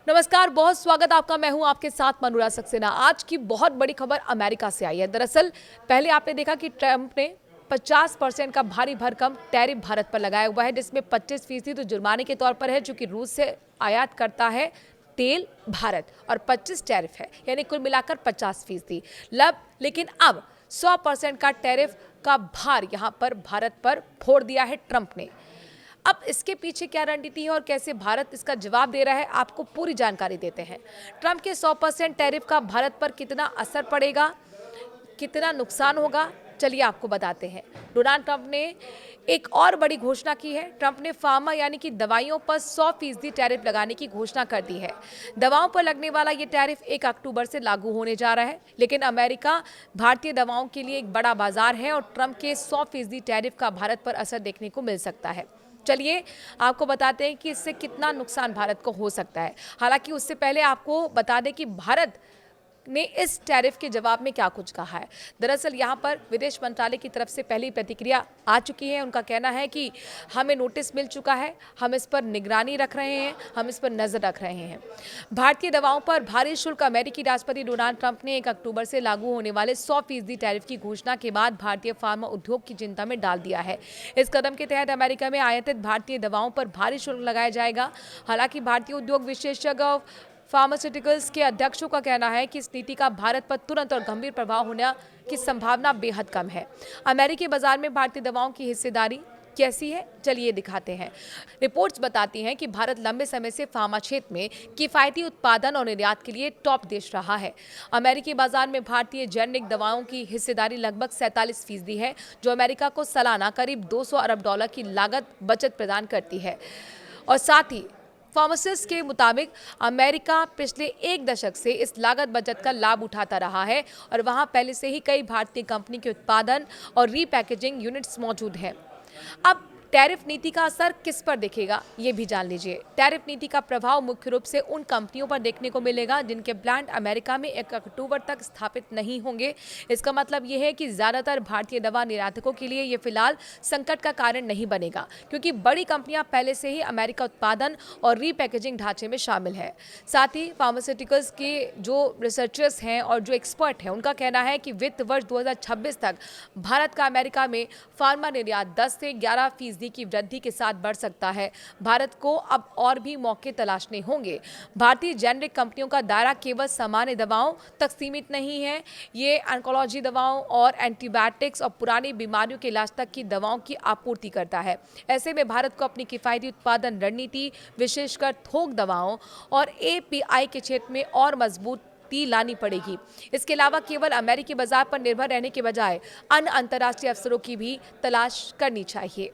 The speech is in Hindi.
नमस्कार, बहुत स्वागत आपका। मैं हूं आपके साथ मनूरा सक्सेना। आज की बहुत बड़ी खबर अमेरिका से आई है। दरअसल पहले आपने देखा कि ट्रंप ने 50% का भारी भरकम टैरिफ भारत पर लगाया हुआ है, जिसमें 25% तो जुर्माने के तौर पर है, जो कि रूस से आयात करता है तेल भारत, और 25 टैरिफ है, यानी कुल मिलाकर 50%। लेकिन अब 100% का टैरिफ का भार यहां पर भारत पर फोड़ दिया है ट्रंप ने। अब इसके पीछे क्या रणनीति है और कैसे भारत इसका जवाब दे रहा है, आपको पूरी जानकारी देते हैं। ट्रंप के 100% टैरिफ का भारत पर कितना असर पड़ेगा, कितना नुकसान होगा, चलिए आपको बताते हैं। डोनाल्ड ट्रंप ने एक और बड़ी घोषणा की है। ट्रंप ने फार्मा यानी कि दवाइयों पर 100% टैरिफ लगाने की घोषणा कर दी है। दवाओं पर लगने वाला ये टैरिफ 1 अक्टूबर से लागू होने जा रहा है, लेकिन अमेरिका भारतीय दवाओं के लिए एक बड़ा बाजार है और ट्रंप के 100% टैरिफ का भारत पर असर देखने को मिल सकता है। चलिए आपको बताते हैं कि इससे कितना नुकसान भारत को हो सकता है। हालांकि उससे पहले आपको बता दें कि भारत ने इस टैरिफ के जवाब में क्या कुछ कहा है। दरअसल यहां पर विदेश मंत्रालय की तरफ से पहली प्रतिक्रिया आ चुकी है। उनका कहना है कि हमें नोटिस मिल चुका है, हम इस पर निगरानी रख रहे हैं, हम इस पर नजर रख रहे हैं। भारतीय दवाओं पर भारी शुल्क। अमेरिकी राष्ट्रपति डोनाल्ड ट्रंप ने 1 अक्टूबर से लागू होने वाले 100% टैरिफ की घोषणा के बाद भारतीय फार्मा उद्योग की चिंता में डाल दिया है। इस कदम के तहत अमेरिका में आयातित भारतीय दवाओं पर भारी शुल्क लगाया जाएगा। हालांकि भारतीय उद्योग विशेषज्ञ फार्मास्यूटिकल्स के अध्यक्षों का कहना है कि इस नीति का भारत पर तुरंत और गंभीर प्रभाव होने की संभावना बेहद कम है। अमेरिकी बाजार में भारतीय दवाओं की हिस्सेदारी कैसी है, चलिए दिखाते हैं। रिपोर्ट्स बताती हैं कि भारत लंबे समय से फार्मा क्षेत्र में किफायती उत्पादन और निर्यात के लिए टॉप देश रहा है। अमेरिकी बाजार में भारतीय जेनेरिक दवाओं की हिस्सेदारी लगभग 47% है, जो अमेरिका को सालाना करीब $200 अरब की लागत बचत प्रदान करती है। और साथ ही फार्मासिस्ट के मुताबिक अमेरिका पिछले 1 दशक से इस लागत बचत का लाभ उठाता रहा है और वहां पहले से ही कई भारतीय कंपनी के उत्पादन और रीपैकेजिंग यूनिट्स मौजूद हैं। अब टैरिफ नीति का असर किस पर दिखेगा, ये भी जान लीजिए। टैरिफ नीति का प्रभाव मुख्य रूप से उन कंपनियों पर देखने को मिलेगा जिनके प्लांट अमेरिका में 1 अक्टूबर तक स्थापित नहीं होंगे। इसका मतलब ये है कि ज्यादातर भारतीय दवा निर्यातकों के लिए ये फिलहाल संकट का कारण नहीं बनेगा, क्योंकि बड़ी कंपनियां पहले से ही अमेरिका उत्पादन और रीपैकेजिंग ढांचे में शामिल है। साथ ही फार्मास्यूटिकल्स के जो रिसर्चर्स हैं और जो एक्सपर्ट हैं, उनका कहना है कि वित्त वर्ष 2026 तक भारत का अमेरिका में फार्मा निर्यात 10 से 11% की वृद्धि के साथ बढ़ सकता है। भारत को अब और भी मौके तलाशने होंगे। भारतीय जेनेरिक कंपनियों का दायरा केवल सामान्य दवाओं तक सीमित नहीं है। ये ऑन्कोलॉजी दवाओं और एंटीबायोटिक्स और पुरानी बीमारियों के इलाज तक की दवाओं की आपूर्ति करता है। ऐसे में भारत को अपनी किफायती उत्पादन रणनीति, विशेषकर थोक दवाओं और एपीआई के क्षेत्र में और मजबूती लानी पड़ेगी। इसके अलावा केवल अमेरिकी बाजार पर निर्भर रहने के बजाय अन्य अंतर्राष्ट्रीय अवसरों की भी तलाश करनी चाहिए।